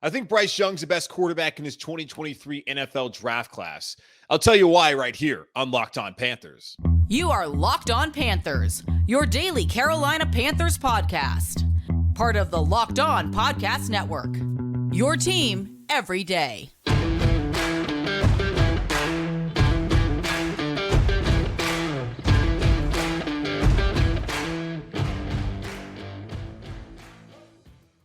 I think Bryce Young's the best quarterback in his 2023 NFL draft class. I'll tell you why right here on Locked On Panthers. You are Locked On Panthers, your daily Carolina Panthers podcast. Part of the Locked On Podcast Network. Your team every day.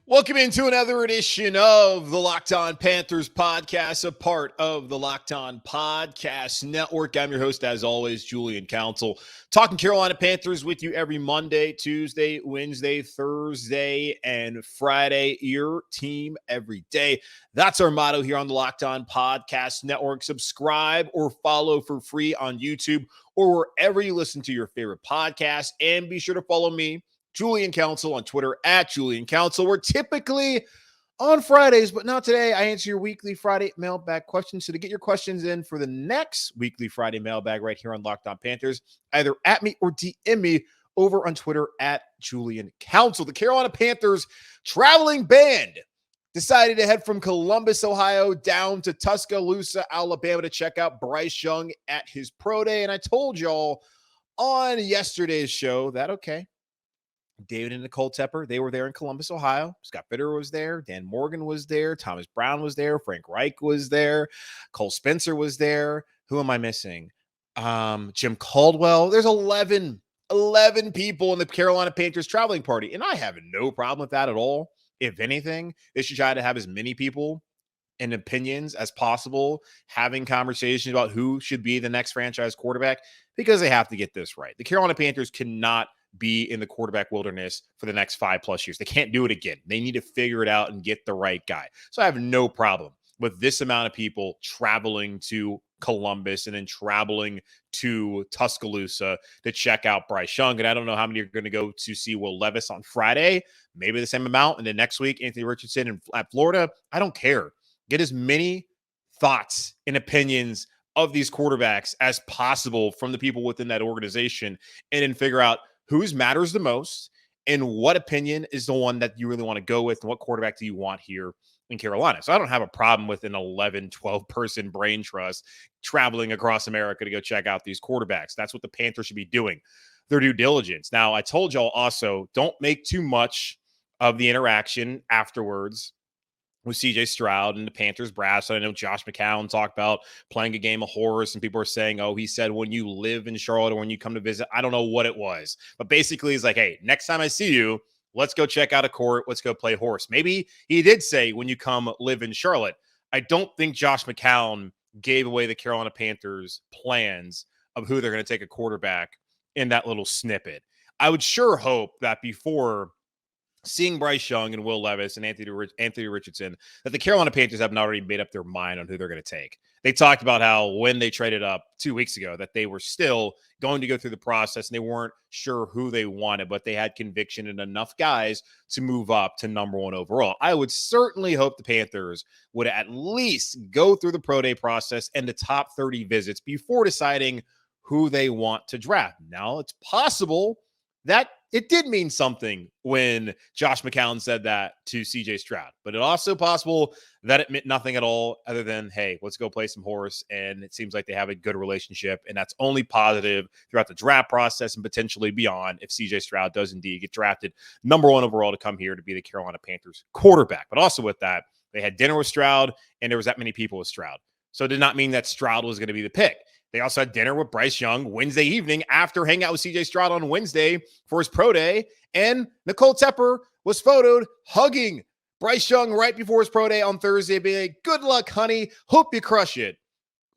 Welcome into another edition of the Locked On Panthers podcast, a part of the Locked On Podcast Network. I'm your host, as always, Julian Council, talking Carolina Panthers with you every Monday, Tuesday, Wednesday, Thursday, and Friday. Your team every day. That's our motto here on the Locked On Podcast Network. Subscribe or follow for free on YouTube or wherever you listen to your favorite podcast. And be sure to follow me, Julian Council, on Twitter at Julian Council. We're typically on Fridays, but not today. I answer your weekly Friday mailbag questions. So to get your questions in for the next weekly Friday mailbag right here on Locked On Panthers, either at me or DM me over on Twitter at Julian Council. The Carolina Panthers traveling band decided to head from Columbus, Ohio, down to Tuscaloosa, Alabama to check out Bryce Young at his pro day. And I told y'all on yesterday's show that, okay, David and Nicole Tepper, they were there in Columbus, Ohio. Scott Bitter was there. Dan Morgan was there. Thomas Brown was there. Frank Reich was there. Cole Spencer was there. Who am I missing? Jim Caldwell. There's 11 people in the Carolina Panthers traveling party, and I have no problem with that at all. If anything, they should try to have as many people and opinions as possible having conversations about who should be the next franchise quarterback, because they have to get this right. The Carolina Panthers cannot be in the quarterback wilderness for the next 5+ years. They can't do it again. They need to figure it out and get the right guy. So I have no problem with this amount of people traveling to Columbus and then traveling to Tuscaloosa to check out Bryce Young. And I don't know how many are going to go to see Will Levis on Friday, maybe the same amount. And then next week, Anthony Richardson at Florida. I don't care. Get as many thoughts and opinions of these quarterbacks as possible from the people within that organization, and then figure out whose matters the most and what opinion is the one that you really want to go with and what quarterback do you want here in Carolina. So I don't have a problem with an 11, 12-person brain trust traveling across America to go check out these quarterbacks. That's what the Panthers should be doing, their due diligence. Now, I told y'all also, don't make too much of the interaction afterwards with CJ Stroud and the Panthers brass. I know Josh McCown talked about playing a game of horse, and people are saying, oh, he said when you live in Charlotte or when you come to visit. I don't know what it was, but basically he's like, hey, next time I see you, let's go check out a court. Let's go play horse. Maybe he did say when you come live in Charlotte. I don't think Josh McCown gave away the Carolina Panthers' plans of who they're going to take a quarterback in that little snippet. I would sure hope that before seeing Bryce Young and Will Levis and Anthony Richardson, that the Carolina Panthers have not already made up their mind on who they're going to take. They talked about how when they traded up 2 weeks ago, that they were still going to go through the process and they weren't sure who they wanted, but they had conviction in enough guys to move up to number 1 overall. I would certainly hope the Panthers would at least go through the pro day process and the top 30 visits before deciding who they want to draft. Now, it's possible that it did mean something when Josh McCown said that to CJ Stroud, but it's also possible that it meant nothing at all other than, hey, let's go play some horse. And it seems like they have a good relationship, and that's only positive throughout the draft process and potentially beyond if CJ Stroud does indeed get drafted number 1 overall to come here to be the Carolina Panthers quarterback. But also with that, they had dinner with Stroud, and there was that many people with Stroud. So it did not mean that Stroud was going to be the pick. They also had dinner with Bryce Young Wednesday evening after hanging out with CJ Stroud on Wednesday for his pro day. And Nicole Tepper was photoed hugging Bryce Young right before his pro day on Thursday, being like, good luck, honey. Hope you crush it.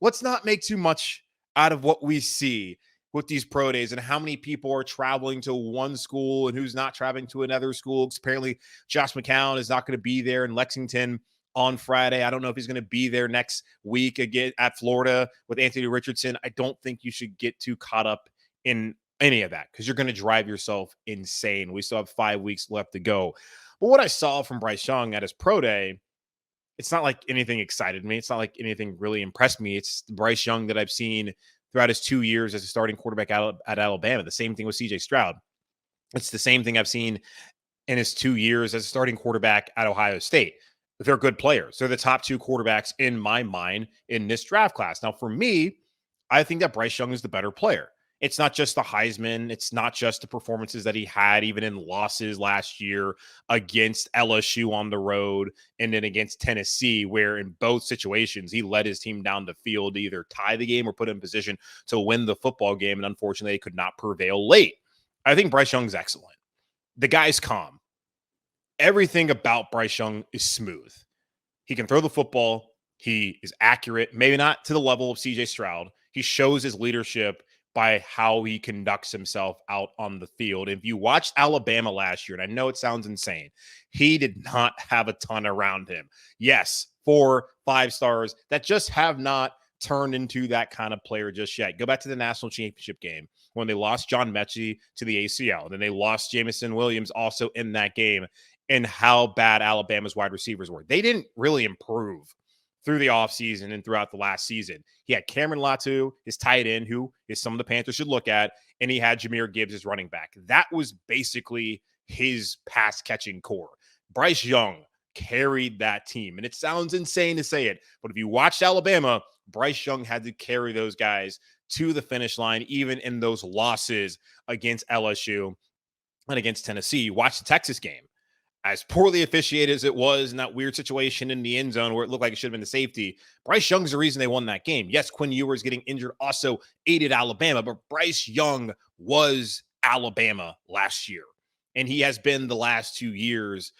Let's not make too much out of what we see with these pro days and how many people are traveling to one school and who's not traveling to another school. Apparently, Josh McCown is not going to be there in Lexington on Friday. I don't know if he's going to be there next week again at Florida with Anthony Richardson. I don't think you should get too caught up in any of that because you're going to drive yourself insane. We still have 5 weeks left to go. But what I saw from Bryce Young at his pro day, it's not like anything excited me. It's not like anything really impressed me. It's the Bryce Young that I've seen throughout his 2 years as a starting quarterback at Alabama. The same thing with CJ Stroud. It's the same thing I've seen in his 2 years as a starting quarterback at Ohio State. they're good players. They're the top two quarterbacks in my mind in this draft class. Now, for me, I think that Bryce Young is the better player. It's not just the Heisman. It's not just the performances that he had, even in losses last year against LSU on the road and then against Tennessee, where in both situations, he led his team down the field to either tie the game or put in position to win the football game. And unfortunately, they could not prevail late. I think Bryce Young's excellent. The guy's calm. Everything about Bryce Young is smooth. He can throw the football. He is accurate, maybe not to the level of CJ Stroud. He shows his leadership by how he conducts himself out on the field. If you watched Alabama last year, and I know it sounds insane, he did not have a ton around him. Yes, 4, 5 stars that just have not turned into that kind of player just yet. Go back to the national championship game when they lost John Mechie to the ACL. Then they lost Jamison Williams also in that game, and how bad Alabama's wide receivers were. They didn't really improve through the offseason and throughout the latu season. He had Cameron Latu, his tight end, who is some of the Panthers should look at, and he had Jahmyr Gibbs as running back. That was basically his pass-catching core. Bryce Young carried that team, and it sounds insane to say it, but if you watched Alabama, Bryce Young had to carry those guys to the finish line, even in those losses against LSU and against Tennessee. Watch the Texas game. As poorly officiated as it was in that weird situation in the end zone where it looked like it should have been the safety, Bryce Young's the reason they won that game. Yes, Quinn Ewers getting injured also aided Alabama, but Bryce Young was Alabama last year, and he has been the last 2 years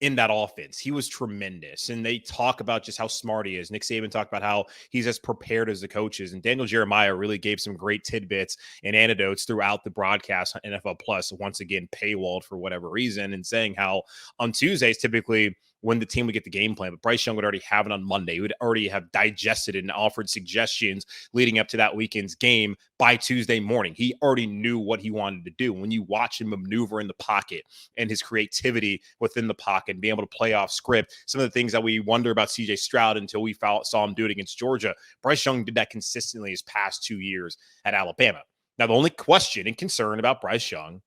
in that offense. He was tremendous. And they talk about just how smart he is. Nick Saban talked about how he's as prepared as the coaches. And Daniel Jeremiah really gave some great tidbits and anecdotes throughout the broadcast on NFL Plus, once again, paywalled for whatever reason, and saying how on Tuesdays, typically when the team would get the game plan, but Bryce Young would already have it on Monday. He would already have digested it and offered suggestions leading up to that weekend's game by Tuesday morning. He already knew what he wanted to do. When you watch him maneuver in the pocket and his creativity within the pocket and being able to play off script, some of the things that we wonder about CJ Stroud until we saw him do it against Georgia, Bryce Young did that consistently his past 2 years at Alabama. Now, the only question and concern about Bryce Young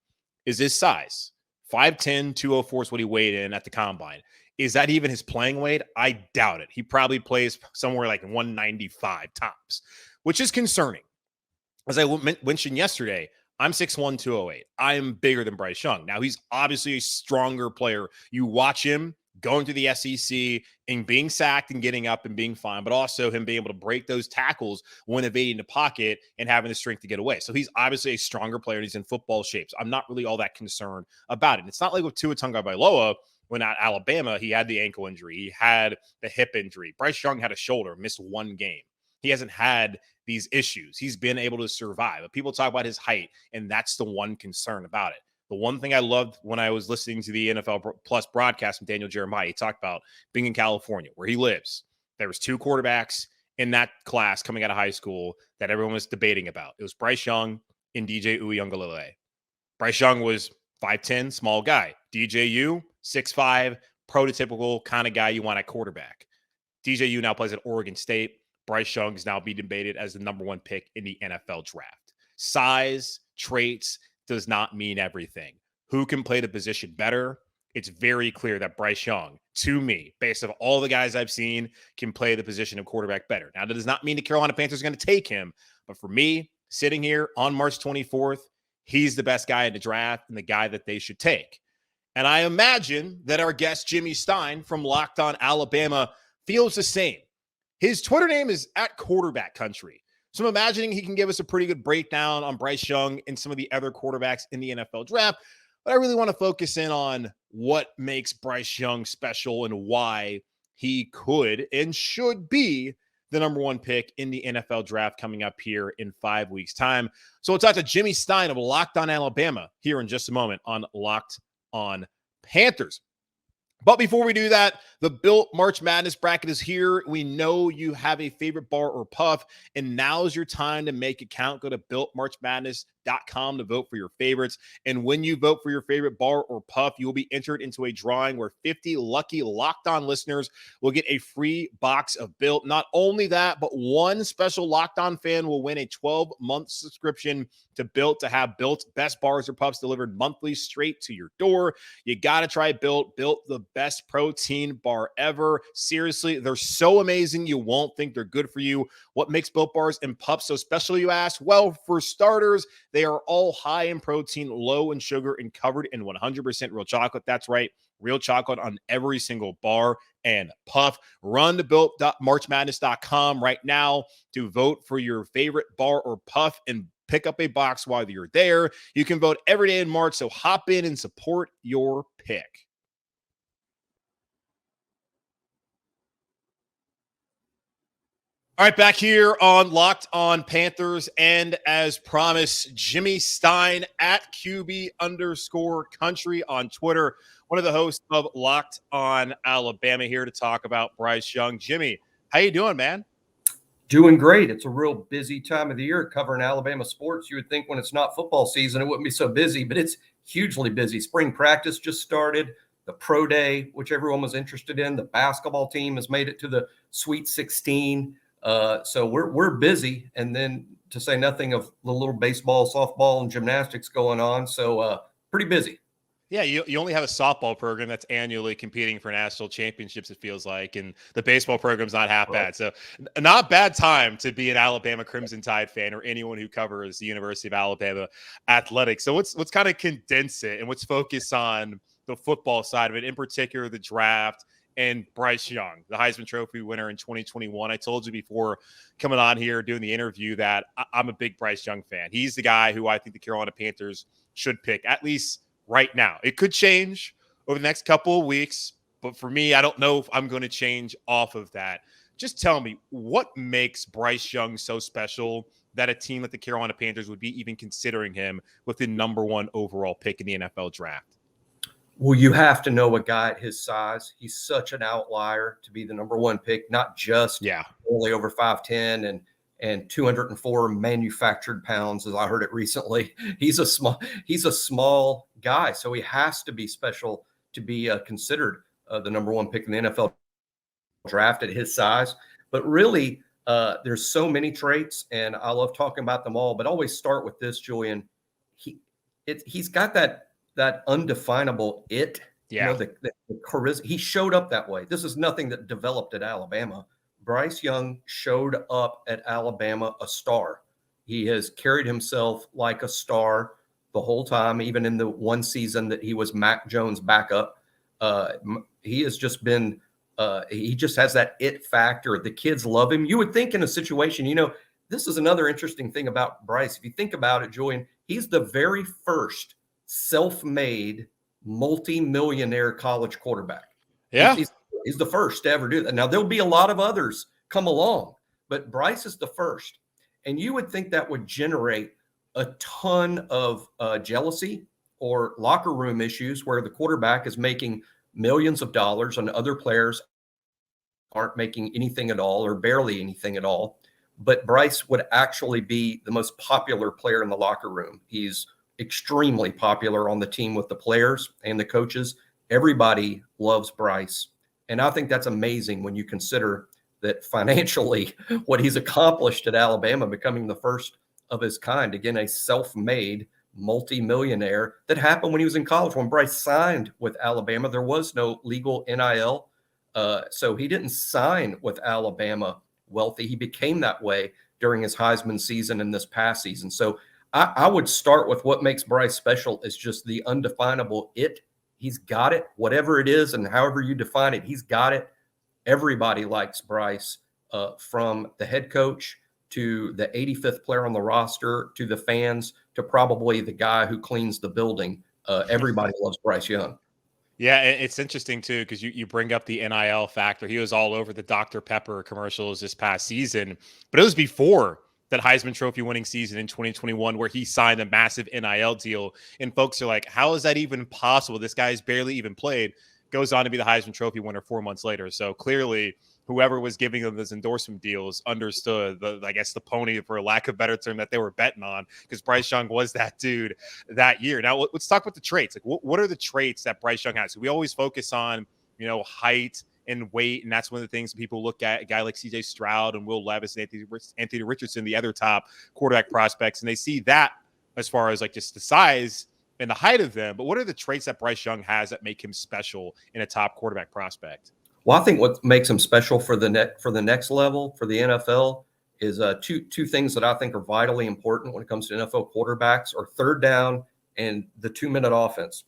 is his size. 5'10", 204 is what he weighed in at the combine. Is that even his playing weight? I doubt it. He probably plays somewhere like 195 tops, which is concerning. As I mentioned yesterday, I'm 6'1", 208. I am bigger than Bryce Young. Now, he's obviously a stronger player. You watch him going to the SEC and being sacked and getting up and being fine, but also him being able to break those tackles when evading the pocket and having the strength to get away. So he's obviously a stronger player, and he's in football shape. So I'm not really all that concerned about it. It's not like with Tua Tagovailoa, when at Alabama, he had the ankle injury. He had the hip injury. Bryce Young had a shoulder, missed 1 game. He hasn't had these issues. He's been able to survive. But people talk about his height, and that's the one concern about it. The one thing I loved when I was listening to the NFL Plus broadcast from Daniel Jeremiah, he talked about being in California, where he lives. There was 2 quarterbacks in that class coming out of high school that everyone was debating about. It was Bryce Young and DJ Uiagalelei. Bryce Young was 5'10", small guy. DJU, 6'5", prototypical kind of guy you want at quarterback. DJU now plays at Oregon State. Bryce Young is now being debated as the number 1 pick in the NFL draft. Size, traits does not mean everything. Who can play the position better? It's very clear that Bryce Young, to me, based on all the guys I've seen, can play the position of quarterback better. Now, that does not mean the Carolina Panthers are going to take him, but for me, sitting here on March 24th, he's the best guy in the draft and the guy that they should take. And I imagine that our guest, Jimmy Stein from Locked On Alabama, feels the same. His Twitter name is @quarterback_country. So I'm imagining he can give us a pretty good breakdown on Bryce Young and some of the other quarterbacks in the NFL draft. But I really want to focus in on what makes Bryce Young special and why he could and should be the number 1 pick in the NFL draft coming up here in 5 weeks' time. So we'll talk to Jimmy Stein of Locked On Alabama here in just a moment on Locked On Panthers. But before we do that, the Built March Madness bracket is here. We know you have a favorite bar or puff, and now's your time to make it count. Go to BuiltMarchMadness.com to vote for your favorites. And when you vote for your favorite bar or puff, you will be entered into a drawing where 50 lucky Locked On listeners will get a free box of Built. Not only that, but one special Locked On fan will win a 12-month subscription to Built to have Built's best bars or puffs delivered monthly straight to your door. You got to try Built. Built, the best protein bar ever. Seriously, they're so amazing. You won't think they're good for you. What makes Built Bars and Pups so special, you ask? Well, for starters, they are all high in protein, low in sugar, and covered in 100% real chocolate. That's right, real chocolate on every single bar and puff. Run to built.marchmadness.com right now to vote for your favorite bar or puff and pick up a box while you're there. You can vote every day in March, so hop in and support your pick. All right, back here on Locked On Panthers, and as promised, Jimmy Stein at QB_country on Twitter, one of the hosts of Locked On Alabama, here to talk about Bryce Young. Jimmy, how you doing, man? Doing great. It's a real busy time of the year covering Alabama sports. You would think when it's not football season, it wouldn't be so busy, but it's hugely busy. Spring practice just started, the pro day, which everyone was interested in. The basketball team has made it to the Sweet 16. So we're busy. And then to say nothing of the little baseball, softball, and gymnastics going on. So pretty busy. Yeah, you only have a softball program that's annually competing for national championships, it feels like, and the baseball program's not half bad. So not bad time to be an Alabama Crimson Tide fan or anyone who covers the University of Alabama athletics. So let's kind of condense it and let's focus on the football side of it, in particular the draft and Bryce Young, the Heisman Trophy winner in 2021. I told you before coming on here doing the interview that I'm a big Bryce Young fan. He's the guy who I think the Carolina Panthers should pick, at least right now. It could change over the next couple of weeks, but for me, I don't know if I'm going to change off of that. Just tell me, what makes Bryce Young so special that a team like the Carolina Panthers would be even considering him with the number one overall pick in the NFL draft? Well, you have to know a guy at his size. He's such an outlier to be the number one pick, not just only over 5'10" and 204 manufactured pounds, as I heard it recently. He's a small guy, so he has to be special to be considered the number one pick in the NFL draft at his size. But really, there's so many traits, and I love talking about them all. But always start with this, Julian. He's got that undefinable it. Yeah, the charisma. He showed up that way. This is nothing that developed at Alabama. Bryce Young showed up at Alabama a star. He has carried himself like a star the whole time, even in the one season that he was Mac Jones' backup. He has just been he just has that it factor. The kids love him. You would think in a situation, this is another interesting thing about Bryce. If you think about it, Julian, he's the very first self-made multi-millionaire college quarterback. Yeah. He's the first to ever do that. Now, there'll be a lot of others come along, but Bryce is the first. And you would think that would generate a ton of jealousy or locker room issues where the quarterback is making millions of dollars and other players aren't making anything at all or barely anything at all. But Bryce would actually be the most popular player in the locker room. He's extremely popular on the team with the players and the coaches. Everybody loves Bryce. And I think that's amazing when you consider that financially what he's accomplished at Alabama, becoming the first of his kind. Again, a self-made multi-millionaire. That happened when he was in college. When Bryce signed with Alabama, there was no legal NIL. So he didn't sign with Alabama wealthy. He became that way during his Heisman season and this past season. So I would start with what makes Bryce special is just the undefinable it. He's got it, whatever it is, and however you define it, he's got it. Everybody likes Bryce, from the head coach to the 85th player on the roster to the fans to probably the guy who cleans the building. Everybody loves Bryce Young. Yeah, it's interesting, too, because you bring up the NIL factor. He was all over the Dr. Pepper commercials this past season, but it was before that Heisman Trophy winning season in 2021 where he signed a massive NIL deal. And folks are like, how is that even possible? This guy's barely even played. Goes on to be the Heisman Trophy winner 4 months later. So clearly, whoever was giving them those endorsement deals understood the pony, for a lack of a better term, that they were betting on, because Bryce Young was that dude that year. Now, let's talk about the traits. Like, what are the traits that Bryce Young has? So we always focus on, height and weight, and that's one of the things people look at. A guy like C.J. Stroud and Will Levis and Anthony Richardson, the other top quarterback prospects, and they see that as far as like just the size and the height of them, but what are the traits that Bryce Young has that make him special in a top quarterback prospect? Well, I think what makes him special for the next level for the NFL is two things that I think are vitally important when it comes to NFL quarterbacks are third down and the 2-minute offense.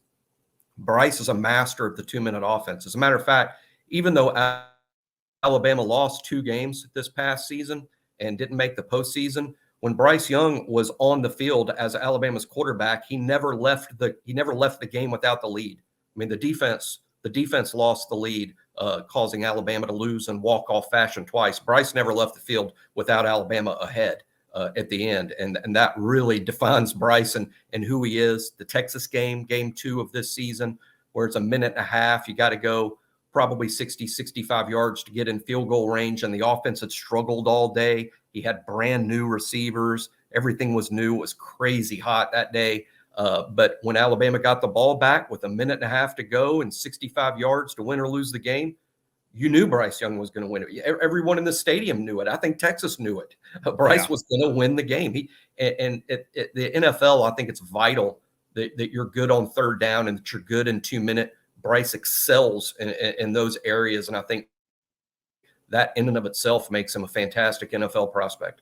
Bryce is a master of the 2-minute offense. As a matter of fact, even though Alabama lost 2 games this past season and didn't make the postseason, when Bryce Young was on the field as Alabama's quarterback, he never left the game without the lead. I mean, the defense lost the lead, causing Alabama to lose in walk-off fashion twice. Bryce never left the field without Alabama ahead at the end, and that really defines Bryce and who he is. The Texas game 2 of this season, where it's a minute and a half, you got to go probably 60, 65 yards to get in field goal range, and the offense had struggled all day. He had brand new receivers. Everything was new. It was crazy hot that day. But when Alabama got the ball back with a minute and a half to go and 65 yards to win or lose the game, you knew Bryce Young was going to win it. Everyone in the stadium knew it. I think Texas knew it. Bryce was going to win the game. The NFL, I think it's vital that you're good on third down and that you're good in 2-minute. Bryce excels in those areas, and I think that in and of itself makes him a fantastic NFL prospect.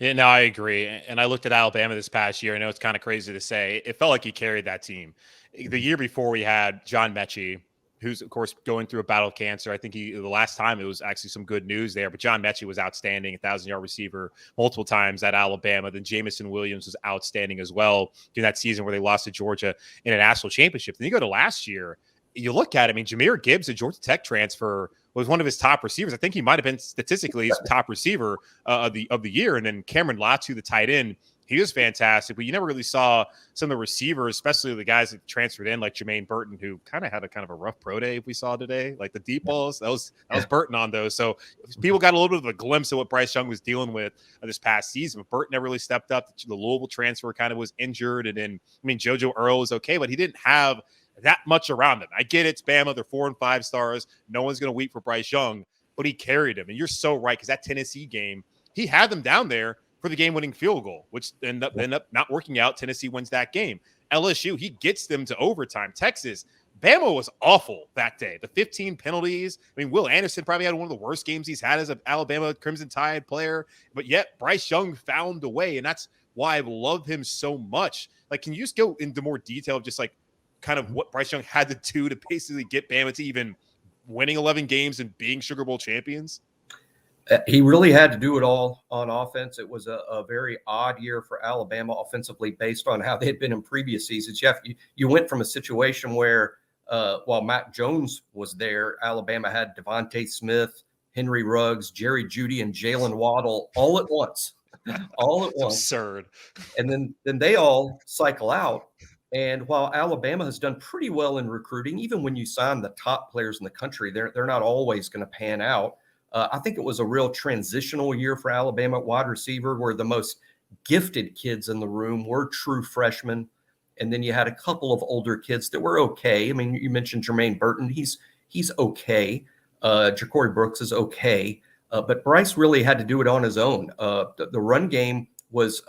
Yeah, no, I agree. And I looked at Alabama this past year. I know it's kind of crazy to say. It felt like he carried that team. The year before, we had John Mechie, who's, of course, going through a battle of cancer. I think the last time it was actually some good news there. But John Mechie was outstanding, 1,000-yard receiver multiple times at Alabama. Then Jamison Williams was outstanding as well during that season where they lost to Georgia in a national championship. Then you go to last year. You look at it, I mean, Jahmyr Gibbs, a Georgia Tech transfer, was one of his top receivers. I think he might have been statistically his top receiver of the year. And then Cameron Latu, the tight end, he was fantastic. But you never really saw some of the receivers, especially the guys that transferred in, like Jermaine Burton, who kind of had a rough pro day. If we saw today, like the deep balls, that was Burton on those. So people got a little bit of a glimpse of what Bryce Young was dealing with this past season. But Burton never really stepped up. The Louisville transfer kind of was injured, and then JoJo Earl was okay, but he didn't have that much around him. I get it. It's Bama. They're 4 and 5 stars. No one's going to weep for Bryce Young, but he carried him. And you're so right, because that Tennessee game, he had them down there for the game-winning field goal, which ended up not working out. Tennessee wins that game. LSU, he gets them to overtime. Texas, Bama was awful that day. The 15 penalties. I mean, Will Anderson probably had one of the worst games he's had as an Alabama Crimson Tide player, but yet Bryce Young found a way, and that's why I love him so much. Like, can you just go into more detail of just like kind of what Bryce Young had to do to basically get Bama to even winning 11 games and being Sugar Bowl champions? He really had to do it all on offense. It was a very odd year for Alabama offensively based on how they had been in previous seasons. You went from a situation where while Mac Jones was there, Alabama had Devontae Smith, Henry Ruggs, Jerry Jeudy, and Jalen Waddle all at once. All at once. Absurd. And then they all cycle out. And while Alabama has done pretty well in recruiting, even when you sign the top players in the country, they're not always going to pan out. I think it was a real transitional year for Alabama at wide receiver, where the most gifted kids in the room were true freshmen. And then you had a couple of older kids that were okay. I mean, you mentioned Jermaine Burton. He's okay. Ja'Cory Brooks is okay. But Bryce really had to do it on his own. The run game was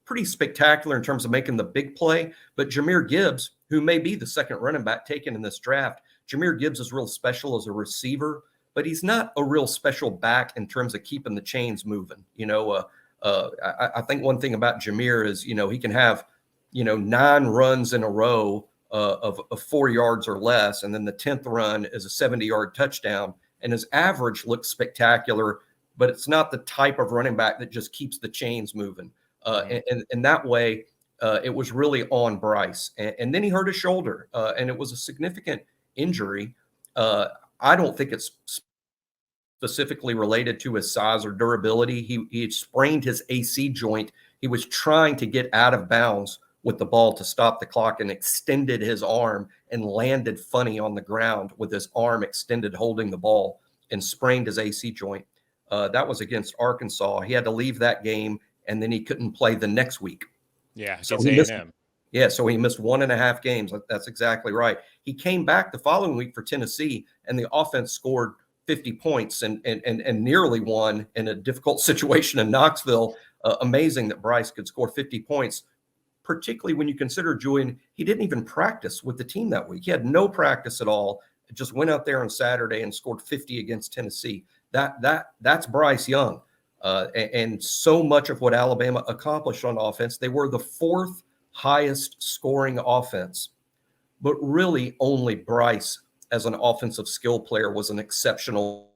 pretty spectacular in terms of making the big play. But Jahmyr Gibbs, who may be the second running back taken in this draft, Jahmyr Gibbs is real special as a receiver, but he's not a real special back in terms of keeping the chains moving. I think one thing about Jahmyr is, he can have, 9 runs in a row of 4 yards or less, and then the 10th run is a 70-yard touchdown, and his average looks spectacular, but it's not the type of running back that just keeps the chains moving. And that way, it was really on Bryce. And then he hurt his shoulder, and it was a significant injury. I don't think it's specifically related to his size or durability. He had sprained his AC joint. He was trying to get out of bounds with the ball to stop the clock and extended his arm and landed funny on the ground with his arm extended holding the ball and sprained his AC joint. That was against Arkansas. He had to leave that game, and then he couldn't play the next week. Yeah, so he missed, so he missed 1.5 games. That's exactly right. He came back the following week for Tennessee, and the offense scored 50 points and nearly won in a difficult situation in Knoxville. Amazing that Bryce could score 50 points particularly when you consider, Julian, he didn't even practice with the team that week. He had no practice at all. Just went out there on Saturday and scored 50 against Tennessee. That's Bryce Young. And so much of what Alabama accomplished on offense, they were the fourth highest scoring offense, but really only Bryce as an offensive skill player was an exceptional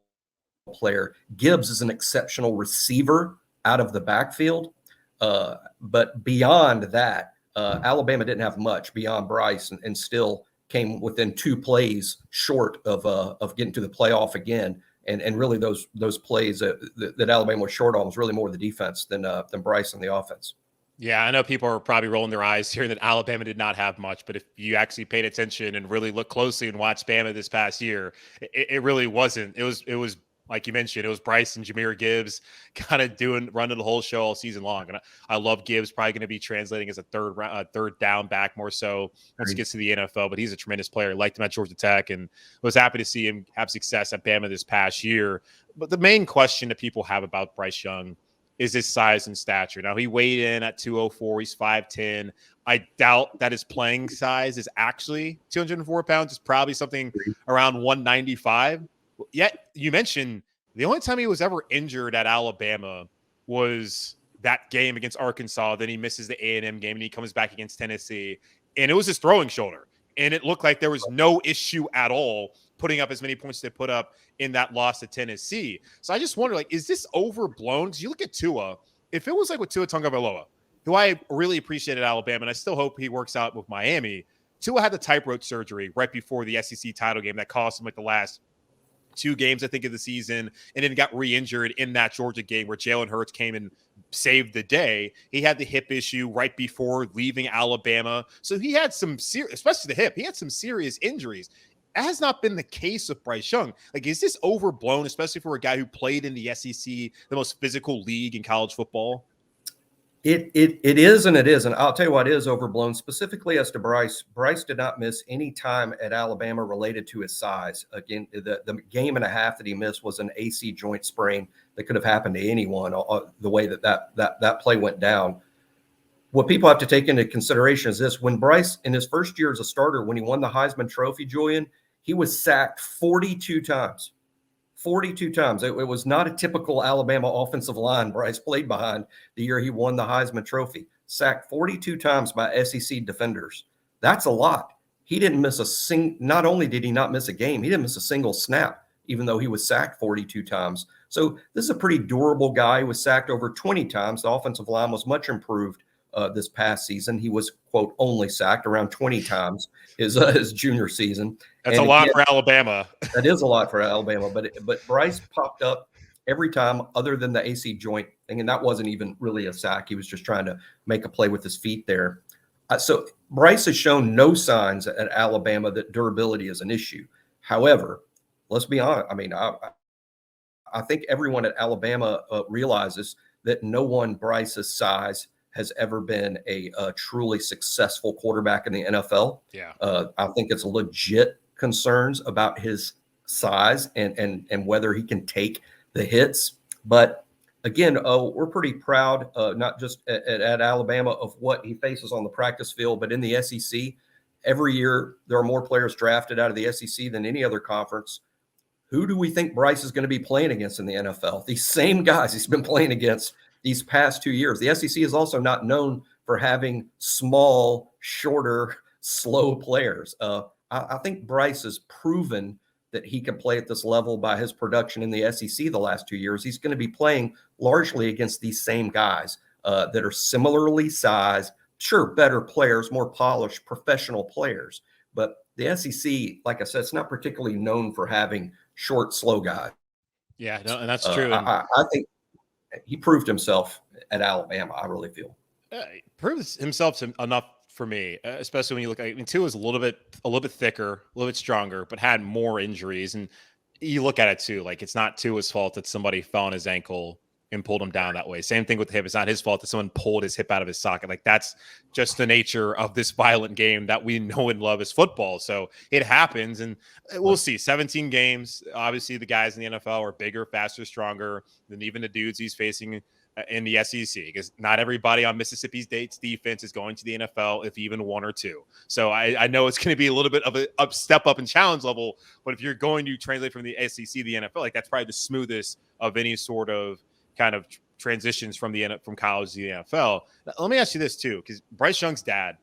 player. Gibbs is an exceptional receiver out of the backfield. But beyond that, Alabama didn't have much beyond Bryce and still came within 2 plays short of getting to the playoff again. And really those plays that Alabama was short on was really more the defense than Bryce and the offense. Yeah, I know people are probably rolling their eyes hearing that Alabama did not have much, but if you actually paid attention and really looked closely and watched Bama this past year, it really wasn't. It was like you mentioned, it was Bryce and Jahmyr Gibbs kind of running the whole show all season long. And I love Gibbs, probably going to be translating as a third down back more so once he gets to the NFL, but he's a tremendous player. Liked him at Georgia Tech and was happy to see him have success at Bama this past year. But the main question that people have about Bryce Young is his size and stature. Now, he weighed in at 204. He's 5'10". I doubt that his playing size is actually 204 pounds. It's probably something around 195. Yet, you mentioned the only time he was ever injured at Alabama was that game against Arkansas. Then he misses the A&M game, and he comes back against Tennessee. And it was his throwing shoulder. And it looked like there was no issue at all putting up as many points they put up in that loss to Tennessee. So I just wonder, is this overblown? Because you look at Tua, if it was like with Tua Tagovailoa, who I really appreciated at Alabama, and I still hope he works out with Miami, Tua had the tightrope surgery right before the SEC title game that cost him the last 2 games, I think, of the season, and then got re-injured in that Georgia game where Jalen Hurts came and saved the day. He had the hip issue right before leaving Alabama. So he had some serious, especially the hip, he had some serious injuries. That has not been the case with Bryce Young. Is this overblown, especially for a guy who played in the SEC, the most physical league in college football? It is and it isn't. I'll tell you what is overblown, specifically as to Bryce. Bryce did not miss any time at Alabama related to his size. Again, the game and a half that he missed was an AC joint sprain that could have happened to anyone, the way that play went down. What people have to take into consideration is this. When Bryce, in his first year as a starter, when he won the Heisman Trophy, Julian, he was sacked 42 times. 42 times. It was not a typical Alabama offensive line Bryce played behind the year he won the Heisman Trophy. Sacked 42 times by SEC defenders. That's a lot. He didn't miss not only did he not miss a game, he didn't miss a single snap, even though he was sacked 42 times. So this is a pretty durable guy. He was sacked over 20 times. The offensive line was much improved this past season. He was, quote, only sacked around 20 times his junior season. That's a lot for Alabama. That is a lot for Alabama. But Bryce popped up every time other than the AC joint thing, and that wasn't even really a sack. He was just trying to make a play with his feet there. So Bryce has shown no signs at Alabama that durability is an issue. However, let's be honest. I mean, I think everyone at Alabama realizes that no one Bryce's size has ever been a truly successful quarterback in the NFL. Yeah, I think it's legit concerns about his size and whether he can take the hits. But again, we're pretty proud, not just at Alabama, of what he faces on the practice field, but in the SEC. Every year, there are more players drafted out of the SEC than any other conference. Who do we think Bryce is going to be playing against in the NFL? These same guys he's been playing against these past 2 years. The SEC is also not known for having small, shorter, slow players. I think Bryce has proven that he can play at this level by his production in the SEC the last 2 years. He's going to be playing largely against these same guys that are similarly sized, sure, better players, more polished, professional players. But the SEC, like I said, it's not particularly known for having short, slow guys. Yeah, no, and that's true. I think he proved himself at Alabama, I really feel. He proves himself enough for me, especially when you look at Tua is a little bit thicker, a little bit stronger, but had more injuries. And you look at it too, it's not Tua's fault that somebody fell on his ankle and pulled him down that way. Same thing with the hip. It's not his fault that someone pulled his hip out of his socket. That's just the nature of this violent game that we know and love as football. So it happens, and we'll see. 17 games. Obviously, the guys in the NFL are bigger, faster, stronger than even the dudes he's facing in the SEC, because not everybody on Mississippi State's defense is going to the NFL, if even one or two. So I know it's going to be a little bit of a step up in challenge level, but if you're going to translate from the SEC to the NFL, like that's probably the smoothest of any sort of kind of transitions from college to the NFL. Now, let me ask you this too, because Bryce Young's dad,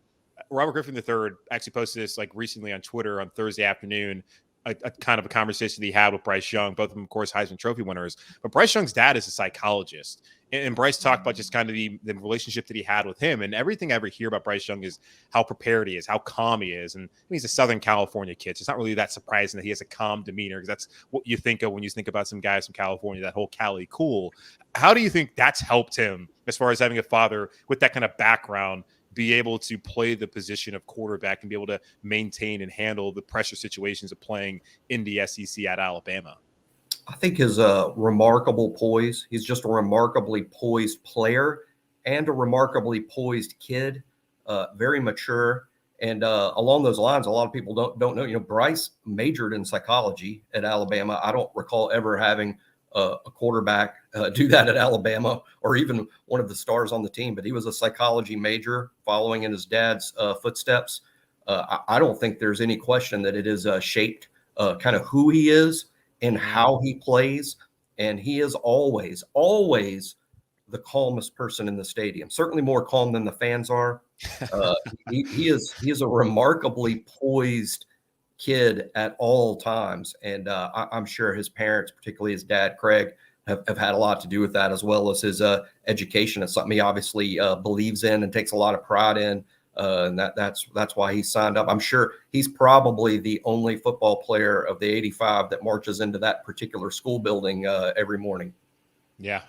Robert Griffin III, actually posted this like recently on Twitter on Thursday afternoon. A kind of a conversation that he had with Bryce Young, both of them, of course, Heisman Trophy winners. But Bryce Young's dad is a psychologist. And Bryce talked about just kind of the relationship that he had with him. And everything I ever hear about Bryce Young is how prepared he is, how calm he is. And he's a Southern California kid. So it's not really that surprising that he has a calm demeanor, because that's what you think of when you think about some guys from California, that whole Cali cool. How do you think that's helped him as far as having a father with that kind of background be able to play the position of quarterback and be able to maintain and handle the pressure situations of playing in the SEC at Alabama? I think his remarkable poise. He's just a remarkably poised player and a remarkably poised kid, very mature. And along those lines, a lot of people don't know, Bryce majored in psychology at Alabama. I don't recall ever having a quarterback do that at Alabama, or even one of the stars on the team, but he was a psychology major following in his dad's footsteps. I don't think there's any question that it is shaped kind of who he is and how he plays. And he is always the calmest person in the stadium, certainly more calm than the fans are. He is a remarkably poised kid at all times. And I'm sure his parents, particularly his dad, Craig, have had a lot to do with that, as well as his education. It's something he obviously believes in and takes a lot of pride in. And that's why he signed up. I'm sure he's probably the only football player of the 85 that marches into that particular school building every morning. Yeah.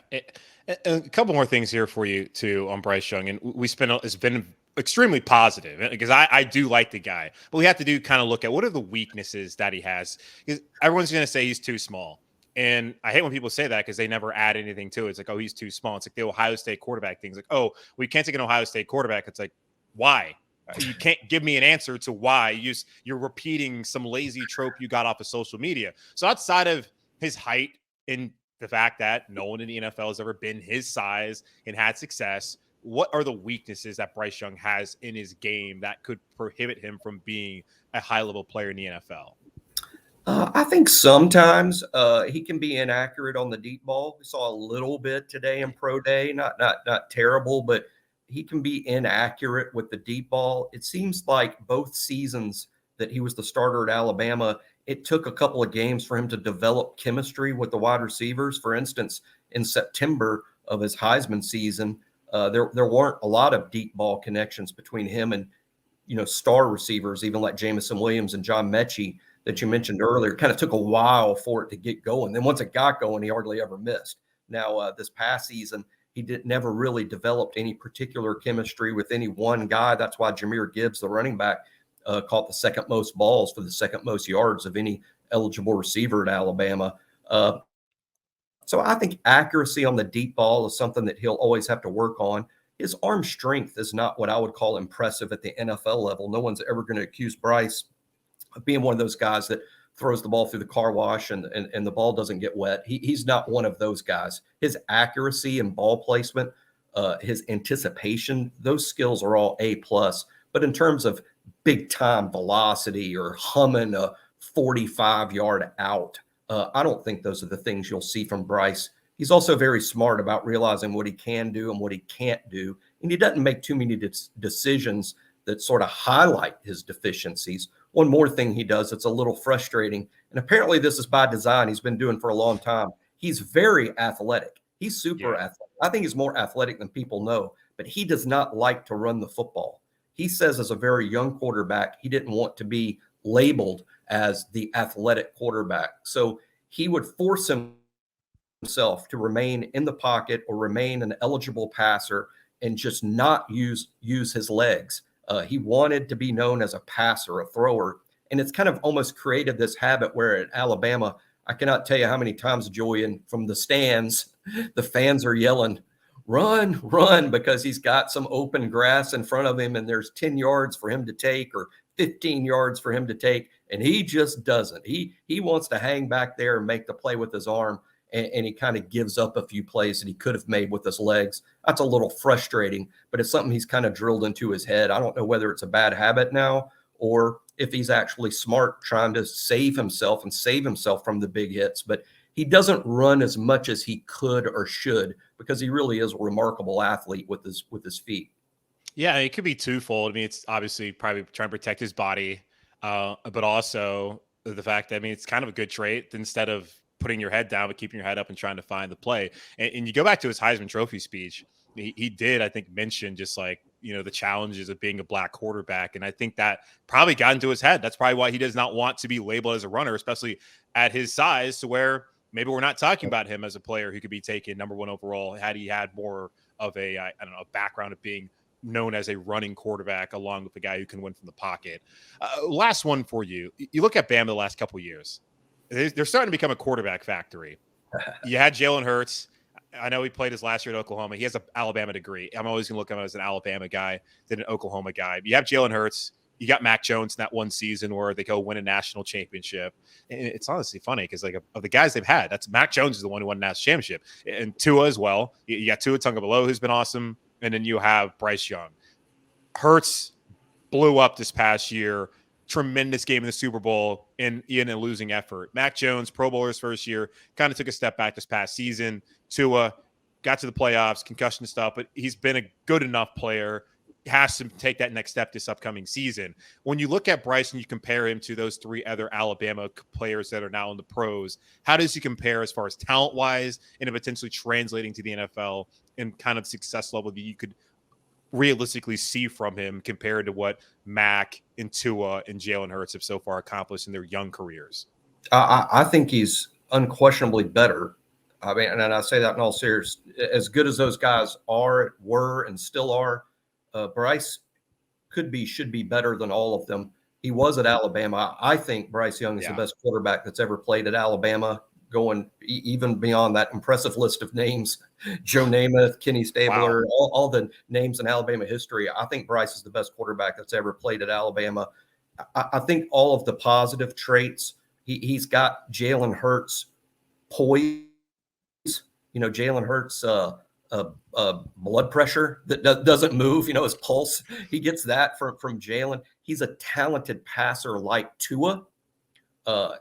A couple more things here for you too on Bryce Young. And it's been extremely positive, because I do like the guy, but we have to kind of look at what are the weaknesses that he has, because everyone's going to say he's too small. And I hate when people say that, because they never add anything to it. It's like, oh, he's too small. It's like the Ohio State quarterback things. Like, oh, we can't take an Ohio State quarterback. It's like, why? You can't give me an answer to why. You're repeating some lazy trope you got off of social media. So outside of his height and the fact that no one in the NFL has ever been his size and had success, what are the weaknesses that Bryce Young has in his game that could prohibit him from being a high-level player in the NFL? I think sometimes he can be inaccurate on the deep ball. We saw a little bit today in pro day, not terrible, but he can be inaccurate with the deep ball. It seems like both seasons that he was the starter at Alabama, it took a couple of games for him to develop chemistry with the wide receivers. For instance, in September of his Heisman season, there weren't a lot of deep ball connections between him and, star receivers, even like Jamison Williams and John Mechie that you mentioned earlier. It kind of took a while for it to get going. Then once it got going, he hardly ever missed. Now, this past season, he never really developed any particular chemistry with any one guy. That's why Jahmyr Gibbs, the running back, caught the second most balls for the second most yards of any eligible receiver at Alabama. So I think accuracy on the deep ball is something that he'll always have to work on. His arm strength is not what I would call impressive at the NFL level. No one's ever going to accuse Bryce of being one of those guys that throws the ball through the car wash and the ball doesn't get wet. He's not one of those guys. His accuracy and ball placement, his anticipation, those skills are all A+. But in terms of big time velocity or humming a 45-yard out, I don't think those are the things you'll see from Bryce. He's also very smart about realizing what he can do and what he can't do. And he doesn't make too many decisions that sort of highlight his deficiencies. One more thing he does that's a little frustrating, and apparently this is by design, he's been doing for a long time. He's very athletic. He's super athletic. I think he's more athletic than people know, but he does not like to run the football. He says as a very young quarterback, he didn't want to be labeled as the athletic quarterback. So he would force himself to remain in the pocket or remain an eligible passer and just not use his legs. He wanted to be known as a passer, a thrower. And it's kind of almost created this habit where at Alabama, I cannot tell you how many times, Julian, from the stands, the fans are yelling, run, run, because he's got some open grass in front of him and there's 10 yards for him to take or 15 yards for him to take. And he just doesn't. He wants to hang back there and make the play with his arm. and he kind of gives up a few plays that he could have made with his legs. That's a little frustrating, but it's something he's kind of drilled into his head. I don't know whether it's a bad habit now or if he's actually smart trying to save himself from the big hits, but he doesn't run as much as he could or should because he really is a remarkable athlete with his feet. Yeah, it could be twofold. I mean, it's obviously probably trying to protect his body, but also the fact that, I mean, it's kind of a good trait instead of putting your head down, but keeping your head up and trying to find the play. And you go back to his Heisman Trophy speech, he did, I think, mention just like, the challenges of being a black quarterback. And I think that probably got into his head. That's probably why he does not want to be labeled as a runner, especially at his size, to where maybe we're not talking about him as a player who could be taken number 1 overall had he had more of a, I don't know, a background of being known as a running quarterback along with the guy who can win from the pocket. Last one for you. You look at Bama the last couple of years. They're starting to become a quarterback factory. You had Jalen Hurts. I know he played his last year at Oklahoma. He has an Alabama degree. I'm always going to look at him as an Alabama guy than an Oklahoma guy. You have Jalen Hurts. You got Mac Jones in that one season where they go win a national championship. And it's honestly funny because, like, of the guys they've had, that's Mac Jones is the one who won a national championship. And Tua as well. You got Tua Tagovailoa, who's been awesome. And then you have Bryce Young. Hurts blew up this past year. Tremendous game in the Super Bowl in a losing effort. Mac Jones, Pro Bowler's first year, kind of took a step back this past season. Tua got to the playoffs, concussion stuff, but he's been a good enough player. Has to take that next step this upcoming season. When you look at Bryce and you compare him to those 3 other Alabama players that are now in the pros, how does he compare as far as talent-wise and potentially translating to the NFL and kind of success level that you could realistically see from him compared to what Mac and Tua and Jalen Hurts have so far accomplished in their young careers? I think he's unquestionably better. I mean, and I say that in all seriousness. As good as those guys were, and still are, Bryce should be better than all of them. He was at Alabama. I think Bryce Young is the best quarterback that's ever played at Alabama, going even beyond that impressive list of names, Joe Namath, Kenny Stabler, all the names in Alabama history. I think Bryce is the best quarterback that's ever played at Alabama. I think all of the positive traits, he's got Jalen Hurts poise. Jalen Hurts, blood pressure that doesn't move, his pulse. He gets that from Jalen. He's a talented passer like Tua.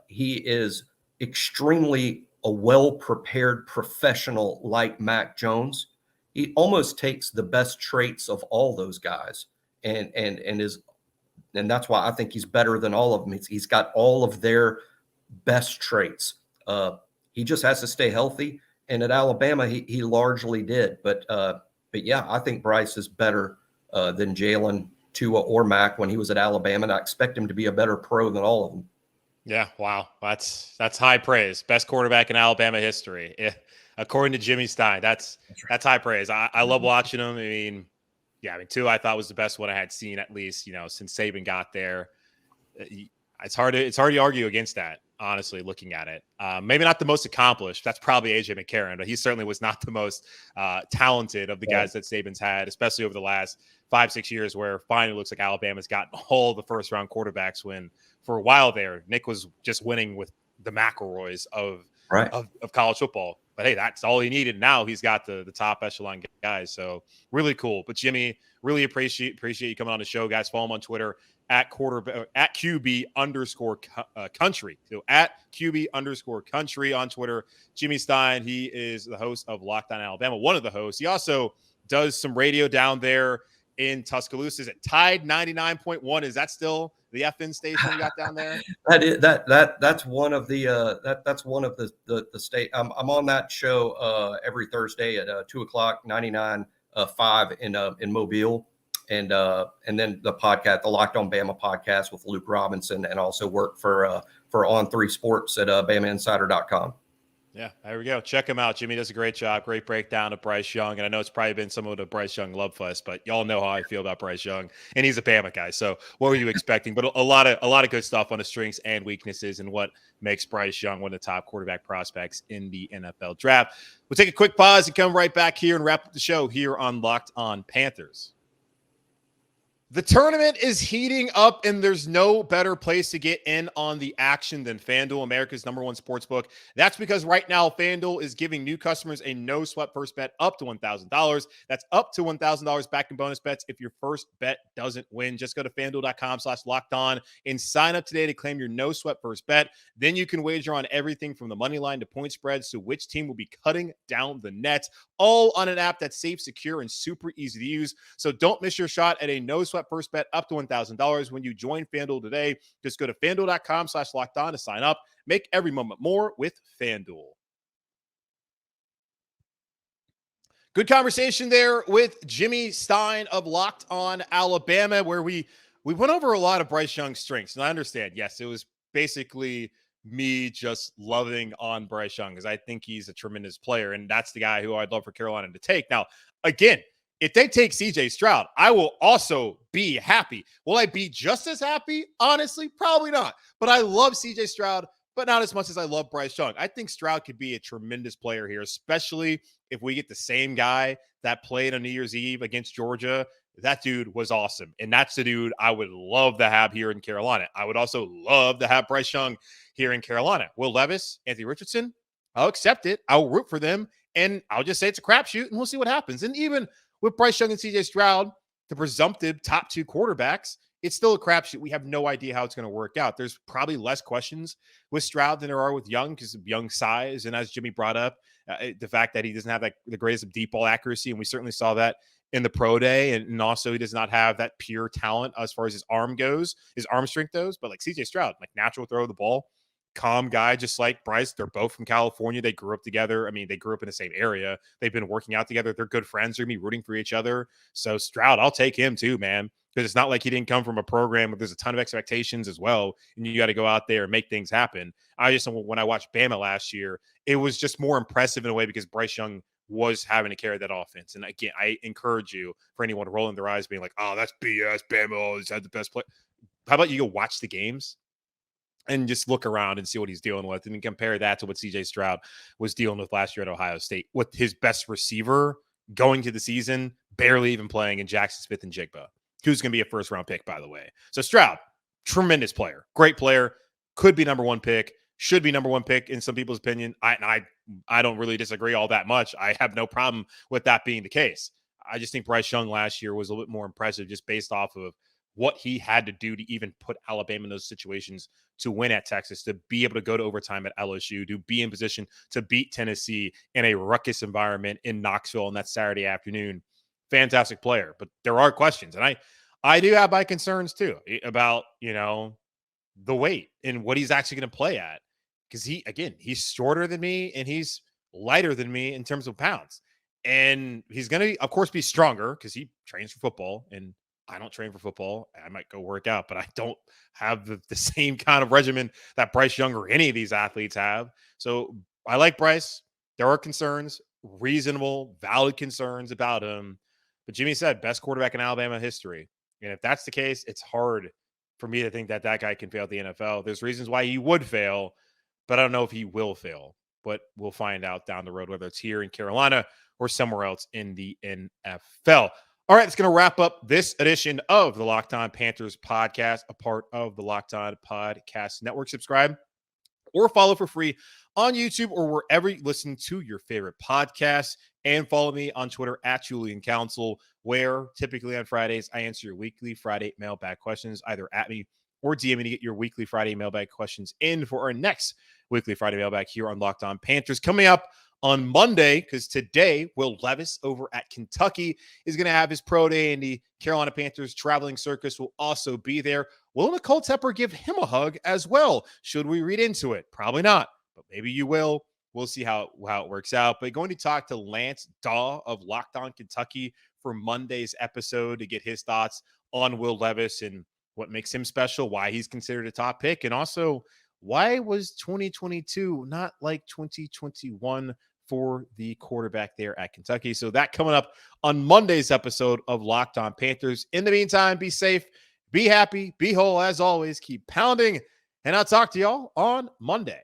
He is extremely a well-prepared professional like Mac Jones. He almost takes the best traits of all those guys and that's why I think he's better than all of them. He's got all of their best traits. He just has to stay healthy. And at Alabama, he largely did. But yeah, I think Bryce is better than Jalen, Tua, or Mac when he was at Alabama. And I expect him to be a better pro than all of them. Yeah, wow. That's high praise. Best quarterback in Alabama history. Yeah, according to Jimmy Stein. That's high praise. I love watching him. I mean, Tua I thought was the best one I had seen, at least, since Saban got there. It's hard to argue against that, honestly, looking at it. Maybe not the most accomplished. That's probably A.J. McCarron, but he certainly was not the most talented of the guys that Saban's had, especially over the last 5-6 years, where finally looks like Alabama's gotten all the first-round quarterbacks when for a while there, Nick was just winning with the McElroys of college football. But hey, that's all he needed. Now he's got the top echelon guys. So really cool. But Jimmy, really appreciate you coming on the show, guys. Follow him on Twitter at QB_country. So at QB_country on Twitter. Jimmy Stein, he is the host of Locked On Alabama, one of the hosts. He also does some radio down there in Tuscaloosa. Is it Tide 99.1? Is that still the FN station you got down there? That's one of the state. I'm on that show every Thursday at 2:00, 99.5 in Mobile, and then the podcast, the Locked On Bama podcast with Luke Robinson, and also work for On3 Sports at BamaInsider.com. Yeah, there we go. Check him out. Jimmy does a great job. Great breakdown of Bryce Young. And I know it's probably been some of the Bryce Young love fest, but y'all know how I feel about Bryce Young. And he's a Bama guy. So what were you expecting? But a lot of good stuff on the strengths and weaknesses and what makes Bryce Young one of the top quarterback prospects in the NFL draft. We'll take a quick pause and come right back here and wrap up the show here on Locked On Panthers. The tournament is heating up, and there's no better place to get in on the action than FanDuel, America's #1 sportsbook. That's because right now, FanDuel is giving new customers a no-sweat first bet up to $1,000. That's up to $1,000 back in bonus bets if your first bet doesn't win. Just go to FanDuel.com/lockedon and sign up today to claim your no-sweat first bet. Then you can wager on everything from the money line to point spreads to which team will be cutting down the net, all on an app that's safe, secure, and super easy to use. So don't miss your shot at a no-sweat first bet up to $1,000 when you join FanDuel today. Just go to FanDuel.com/lockedon to sign up. Make every moment more with FanDuel. Good conversation there with Jimmy Stein of Locked On Alabama, where we went over a lot of Bryce Young's strengths. And I understand, yes, it was basically me just loving on Bryce Young because I think he's a tremendous player, and that's the guy who I'd love for Carolina to take. Now, again, if they take CJ Stroud, I will also be happy. Will I be just as happy? Honestly, probably not. But I love CJ Stroud, but not as much as I love Bryce Young. I think Stroud could be a tremendous player here, especially if we get the same guy that played on New Year's Eve against Georgia. That dude was awesome. And that's the dude I would love to have here in Carolina. I would also love to have Bryce Young here in Carolina. Will Levis, Anthony Richardson, I'll accept it. I'll root for them. And I'll just say it's a crapshoot, and we'll see what happens. And even with Bryce Young and CJ Stroud, the presumptive top two quarterbacks, it's still a crapshoot. We have no idea how it's going to work out. There's probably less questions with Stroud than there are with Young because of Young's size. And as Jimmy brought up, the fact that he doesn't have the greatest of deep ball accuracy. And we certainly saw that in the pro day. And also he does not have that pure talent as far as his arm goes, his arm strength goes. But like CJ Stroud, like natural throw of the ball, calm guy, just like Bryce. They're both from California. They grew up together. I mean, they grew up in the same area. They've been working out together. They're good friends. They're going to be rooting for each other. So Stroud, I'll take him too, man, because it's not like he didn't come from a program where there's a ton of expectations as well, and you got to go out there and make things happen. I just, when I watched Bama last year, it was just more impressive in a way because Bryce Young was having to carry that offense. And again, I encourage you, for anyone rolling their eyes being like, oh, that's BS, Bama always had the best play. How about you go watch the games and just look around and see what he's dealing with, and compare that to what CJ Stroud was dealing with last year at Ohio State with his best receiver going to the season, barely even playing, in Jackson Smith and Jigba, who's going to be a first-round pick, by the way. So Stroud, tremendous player, great player, could be #1 pick, should be #1 pick in some people's opinion. I don't really disagree all that much. I have no problem with that being the case. I just think Bryce Young last year was a little bit more impressive just based off of what he had to do to even put Alabama in those situations to win at Texas, to be able to go to overtime at LSU, to be in position to beat Tennessee in a ruckus environment in Knoxville on that Saturday afternoon. Fantastic player, but there are questions. And I do have my concerns too about, the weight and what he's actually going to play at. Because he's shorter than me and he's lighter than me in terms of pounds. And he's going to, of course, be stronger because he trains for football, and I don't train for football. I might go work out, but I don't have the same kind of regimen that Bryce Young or any of these athletes have. So I like Bryce. There are concerns, reasonable, valid concerns about him. But Jimmy said, best quarterback in Alabama history. And if that's the case, it's hard for me to think that guy can fail at the NFL. There's reasons why he would fail, but I don't know if he will fail. But we'll find out down the road, whether it's here in Carolina or somewhere else in the NFL. All right, it's going to wrap up this edition of the Locked On Panthers podcast, a part of the Locked On Podcast Network. Subscribe or follow for free on YouTube or wherever you listen to your favorite podcasts. And follow me on Twitter at Julian Council, where typically on Fridays, I answer your weekly Friday mailbag questions, either at me or DM me to get your weekly Friday mailbag questions in for our next weekly Friday mailbag here on Locked On Panthers. Coming up on Monday, because today, Will Levis over at Kentucky is going to have his pro day, and the Carolina Panthers traveling circus will also be there. Will Nicole Tepper give him a hug as well? Should we read into it? Probably not, but maybe you will. We'll see how it works out. But going to talk to Lance Daw of Locked On Kentucky for Monday's episode to get his thoughts on Will Levis and what makes him special, why he's considered a top pick, and also why was 2022 not like 2021 for the quarterback there at Kentucky. So that coming up on Monday's episode of Locked On Panthers. In the meantime, be safe, be happy, be whole as always, keep pounding, and I'll talk to y'all on Monday.